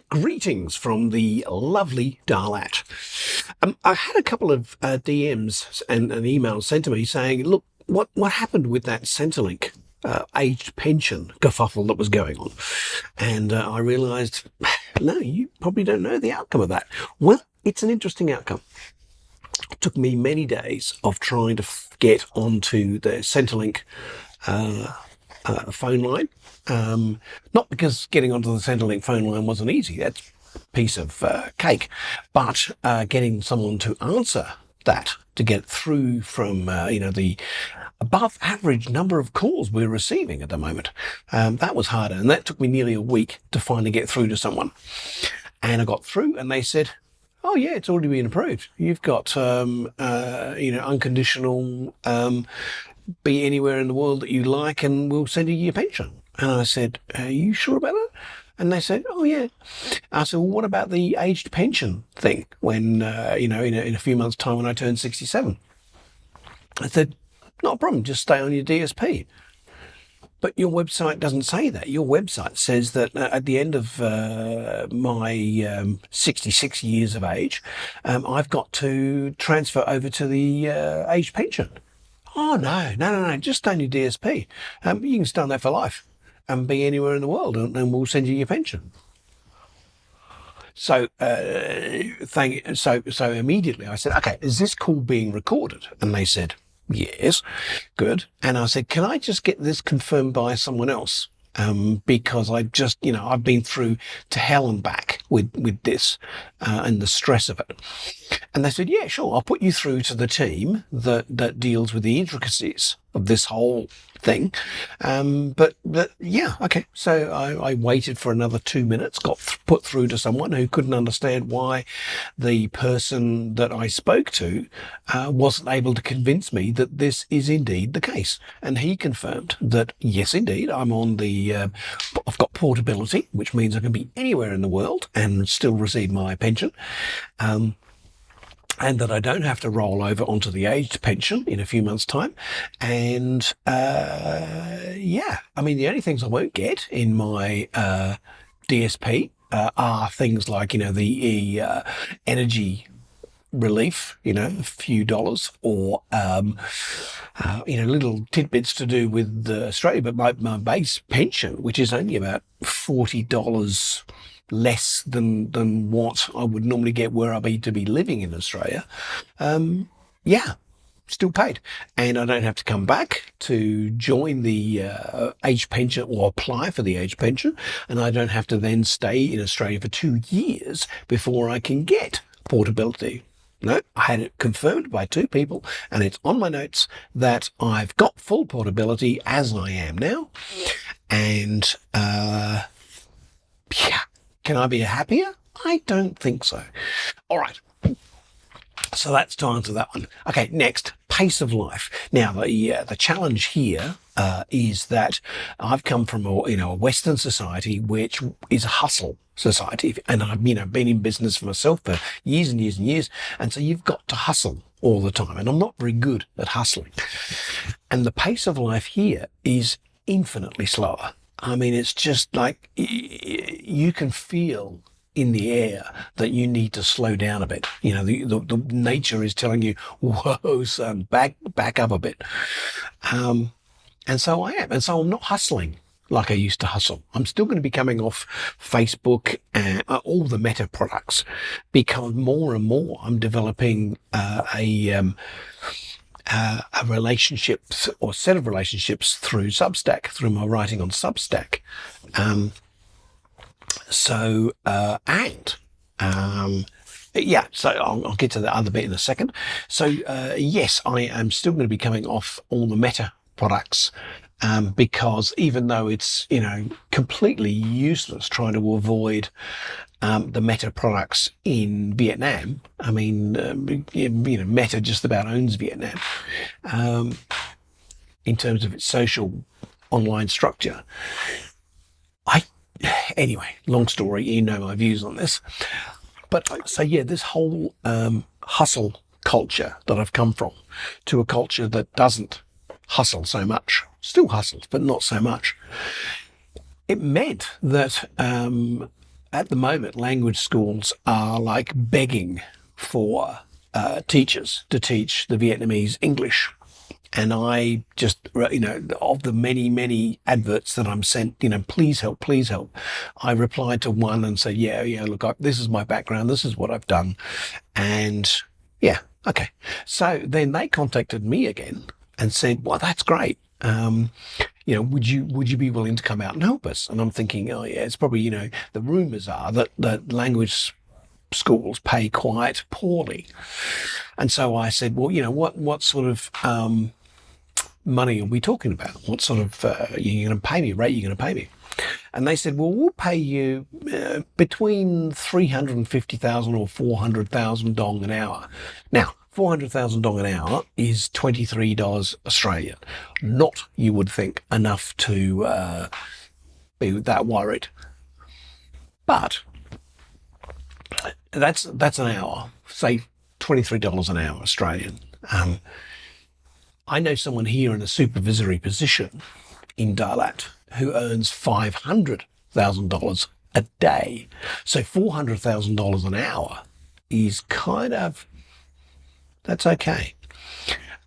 Greetings from the lovely Darlat. I had a couple of DMs and emails sent to me saying, look, what happened with that Centrelink aged pension kerfuffle that was going on? And I realised, no, you probably don't know the outcome of that. Well, it's an interesting outcome. It took me many days of trying to get onto the Centrelink phone line. Not because getting onto the Centrelink phone line wasn't easy, that's a piece of cake, but getting someone to answer that, to get through from the above average number of calls we're receiving at the moment, that was harder, and that took me nearly a week to finally get through to someone. And I got through, and they said, "Oh yeah, it's already been approved. You've got unconditional be anywhere in the world that you like, and we'll send you your pension." And I said, "Are you sure about that?" And they said, "Oh yeah." I said, "Well, what about the aged pension thing when in a few months' time when I turn 67?" I said, "Not a problem. Just stay on your DSP." But your website doesn't say that. Your website says that at the end of my 66 years of age, I've got to transfer over to the aged pension. Oh, no. Just stay on your DSP. You can stay on that for life and be anywhere in the world, and we'll send you your pension. So, so immediately I said, "Okay, is this call being recorded?" And they said, "Yes." Good. And I said, "Can I just get this confirmed by someone else? Because I've been through to hell and back with this and the stress of it." And they said, "Yeah, sure. I'll put you through to the team that deals with the intricacies of this whole thing." But yeah, okay. So I waited for another 2 minutes, got put through to someone who couldn't understand why the person that I spoke to wasn't able to convince me that this is indeed the case. And he confirmed that, yes, indeed, I've got portability, which means I can be anywhere in the world and still receive my pension. And that I don't have to roll over onto the aged pension in a few months' time. And the only things I won't get in my DSP are things like, the energy relief, a few dollars, or little tidbits to do with Australia. But my base pension, which is only about $40 less than what I would normally get were I to be living in Australia, still paid. And I don't have to come back to join the age pension or apply for the age pension. And I don't have to then stay in Australia for 2 years before I can get portability. No, I had it confirmed by 2 people, and it's on my notes that I've got full portability as I am now. And can I be happier? I don't think so. All right. So that's to answer that one. Okay, next, pace of life. Now, the challenge here is that I've come from a Western society which is a hustle society, and I've been in business for myself for years and years and years, and so you've got to hustle all the time, and I'm not very good at hustling. And the pace of life here is infinitely slower. I mean, it's just like you can feel in the air that you need to slow down a bit. The nature is telling you, "Whoa, son, back up a bit." And so I am. And so I'm not hustling like I used to hustle. I'm still going to be coming off Facebook and all the Meta products, because more and more I'm developing a relationship or set of relationships through Substack, through my writing on Substack. So I'll get to the other bit in a second. So yes, I am still going to be coming off all the Meta products, because even though it's completely useless trying to avoid the Meta products in Vietnam. I mean, Meta just about owns Vietnam in terms of its social online structure. Anyway, long story, you know my views on this. But so yeah, this whole hustle culture that I've come from, to a culture that doesn't hustle so much, still hustles, but not so much. It meant that at the moment, language schools are like begging for teachers to teach the Vietnamese English. And I just, of the many, many adverts that I'm sent, please help, please help. I replied to one and said, yeah, look, this is my background. This is what I've done. And yeah, okay. So then they contacted me again and said, well, that's great. Would you be willing to come out and help us? And I'm thinking, oh yeah, it's probably, the rumors are that language schools pay quite poorly. And so I said, well, what sort of, money are we talking about? What sort of you're going to pay me? Rate you're going to pay me? And they said, well, we'll pay you between 350,000 or 400,000 dong an hour. Now, 400,000 dong an hour is $23 Australian. Not, you would think, enough to be that worried. But that's an hour. Say $23 an hour Australian. I know someone here in a supervisory position in Dalat who earns $500,000 a day. So $400,000 an hour is kind of, that's okay.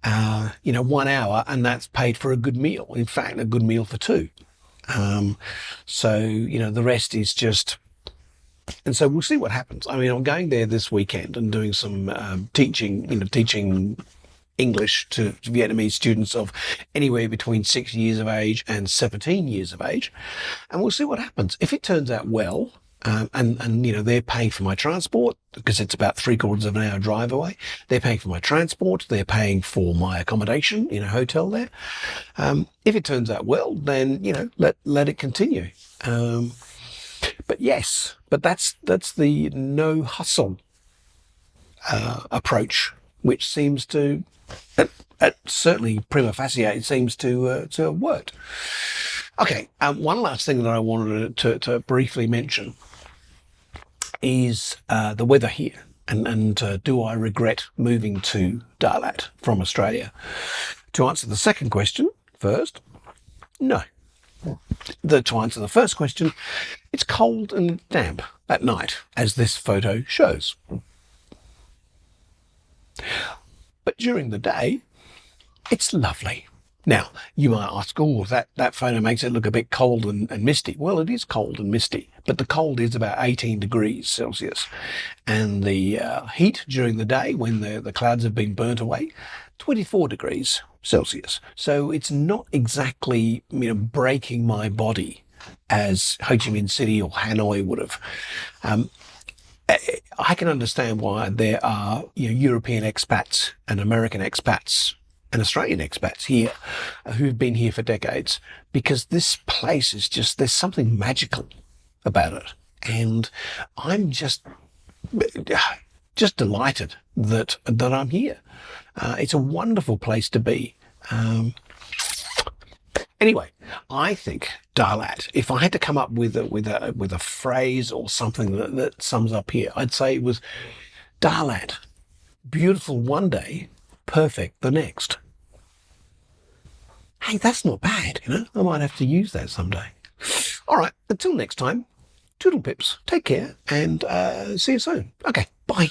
1 hour, and that's paid for a good meal. In fact, a good meal for two. The rest is just, and so we'll see what happens. I mean, I'm going there this weekend and doing some teaching English to Vietnamese students of anywhere between 6 years of age and 17 years of age. And we'll see what happens. If it turns out well, and they're paying for my transport because it's about 3/4 of an hour drive away. They're paying for my transport. They're paying for my accommodation in a hotel there. If it turns out well, then, let it continue. But that's the no hustle approach, which seems to, certainly prima facie, it seems to have worked. Okay, one last thing that I wanted to briefly mention is the weather here, and do I regret moving to Dalat from Australia? To answer the second question first, no. To answer the first question, it's cold and damp at night, as this photo shows. But during the day, it's lovely. Now, you might ask, oh, that photo makes it look a bit cold and misty. Well, it is cold and misty, but the cold is about 18 degrees Celsius. And the heat during the day, when the clouds have been burnt away, 24 degrees Celsius. So it's not exactly, breaking my body as Ho Chi Minh City or Hanoi would have. I can understand why there are European expats and American expats and Australian expats here who've been here for decades, because this place is just, there's something magical about it. And I'm just delighted that I'm here. It's a wonderful place to be. Anyway, I think Dalat, if I had to come up with a phrase or something that sums up here, I'd say it was Dalat, beautiful one day, perfect the next. Hey, that's not bad, I might have to use that someday. All right, until next time, toodle pips, take care, and see you soon. Okay, bye.